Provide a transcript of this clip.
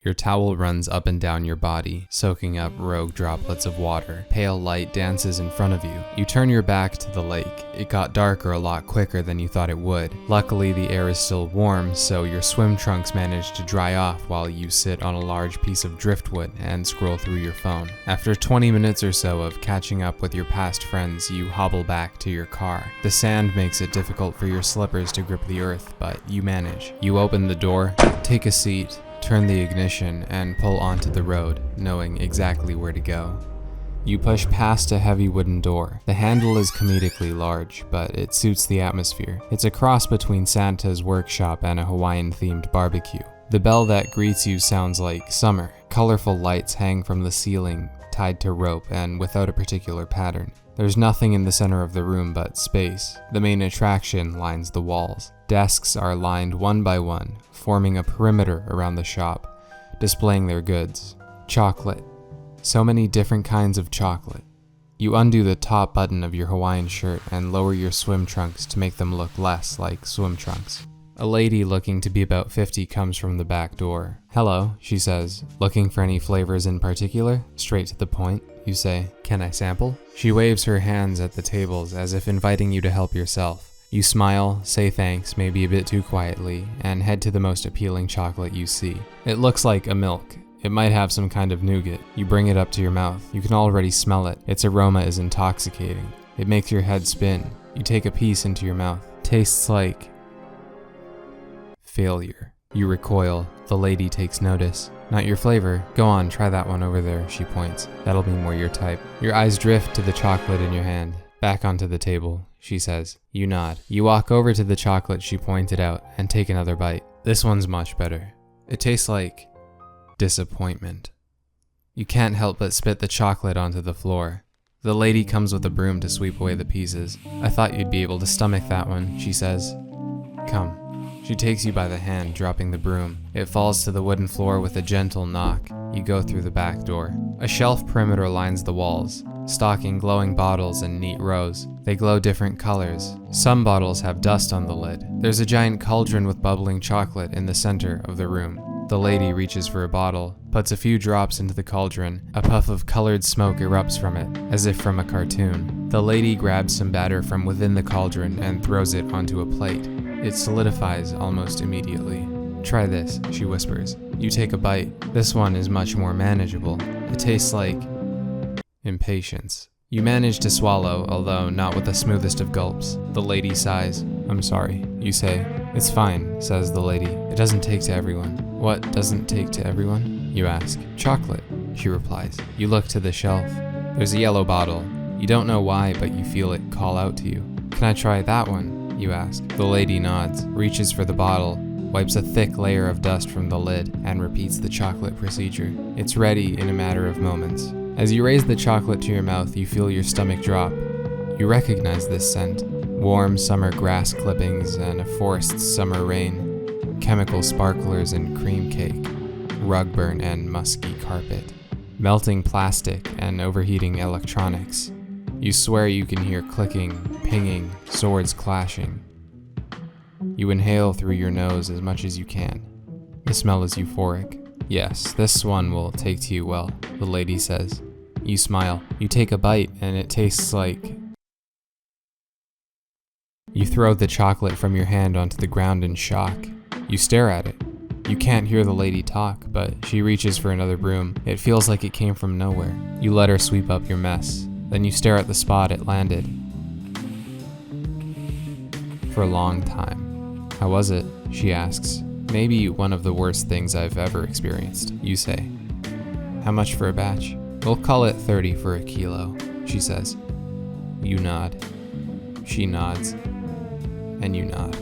Your towel runs up and down your body, soaking up rogue droplets of water. Pale light dances in front of you. You turn your back to the lake. It got darker a lot quicker than you thought it would. Luckily, the air is still warm, so your swim trunks manage to dry off while you sit on a large piece of driftwood and scroll through your phone. After 20 minutes or so of catching up with your past friends, you hobble back to your car. The sand makes it difficult for your slippers to grip the earth, but you manage. You open the door, take a seat, turn the ignition, and pull onto the road, knowing exactly where to go. You push past a heavy wooden door. The handle is comedically large, but it suits the atmosphere. It's a cross between Santa's workshop and a Hawaiian-themed barbecue. The bell that greets you sounds like summer. Colorful lights hang from the ceiling, tied to rope and without a particular pattern. There's nothing in the center of the room but space. The main attraction lines the walls. Desks are lined one by one, forming a perimeter around the shop, displaying their goods. Chocolate. So many different kinds of chocolate. You undo the top button of your Hawaiian shirt and lower your swim trunks to make them look less like swim trunks. A lady looking to be about 50 comes from the back door. "Hello," she says. "Looking for any flavors in particular?" Straight to the point, you say. "Can I sample?" She waves her hands at the tables as if inviting you to help yourself. You smile, say thanks, maybe a bit too quietly, and head to the most appealing chocolate you see. It looks like a milk. It might have some kind of nougat. You bring it up to your mouth. You can already smell it. Its aroma is intoxicating. It makes your head spin. You take a piece into your mouth. Tastes like failure. You recoil. The lady takes notice. "Not your flavor. Go on, try that one over there," she points. "That'll be more your type." Your eyes drift to the chocolate in your hand. "Back onto the table," she says. You nod. You walk over to the chocolate she pointed out and take another bite. "This one's much better. It tastes like disappointment." You can't help but spit the chocolate onto the floor. The lady comes with a broom to sweep away the pieces. "I thought you'd be able to stomach that one," she says. "Come." She takes you by the hand, dropping the broom. It falls to the wooden floor with a gentle knock. You go through the back door. A shelf perimeter lines the walls, stocking glowing bottles in neat rows. They glow different colors. Some bottles have dust on the lid. There's a giant cauldron with bubbling chocolate in the center of the room. The lady reaches for a bottle, puts a few drops into the cauldron. A puff of colored smoke erupts from it, as if from a cartoon. The lady grabs some batter from within the cauldron and throws it onto a plate. It solidifies almost immediately. "Try this," she whispers. You take a bite. This one is much more manageable. It tastes like impatience. You manage to swallow, although not with the smoothest of gulps. The lady sighs. "I'm sorry," you say. "It's fine," says the lady. "It doesn't take to everyone." "What doesn't take to everyone?" you ask. "Chocolate," she replies. You look to the shelf. There's a yellow bottle. You don't know why, but you feel it call out to you. "Can I try that one?" you ask. The lady nods, reaches for the bottle, wipes a thick layer of dust from the lid, and repeats the chocolate procedure. It's ready in a matter of moments. As you raise the chocolate to your mouth, you feel your stomach drop. You recognize this scent. Warm summer grass clippings and a forced summer rain. Chemical sparklers and cream cake. Rug burn and musky carpet. Melting plastic and overheating electronics. You swear you can hear clicking, pinging, swords clashing. You inhale through your nose as much as you can. The smell is euphoric. "Yes, this one will take to you well," the lady says. You smile. You take a bite and it tastes like... You throw the chocolate from your hand onto the ground in shock. You stare at it. You can't hear the lady talk, but she reaches for another broom. It feels like it came from nowhere. You let her sweep up your mess. Then you stare at the spot it landed. For a long time. "How was it?" she asks. "Maybe one of the worst things I've ever experienced," you say. "How much for a batch?" "We'll call it 30 for a kilo," she says. You nod. She nods. And you nod.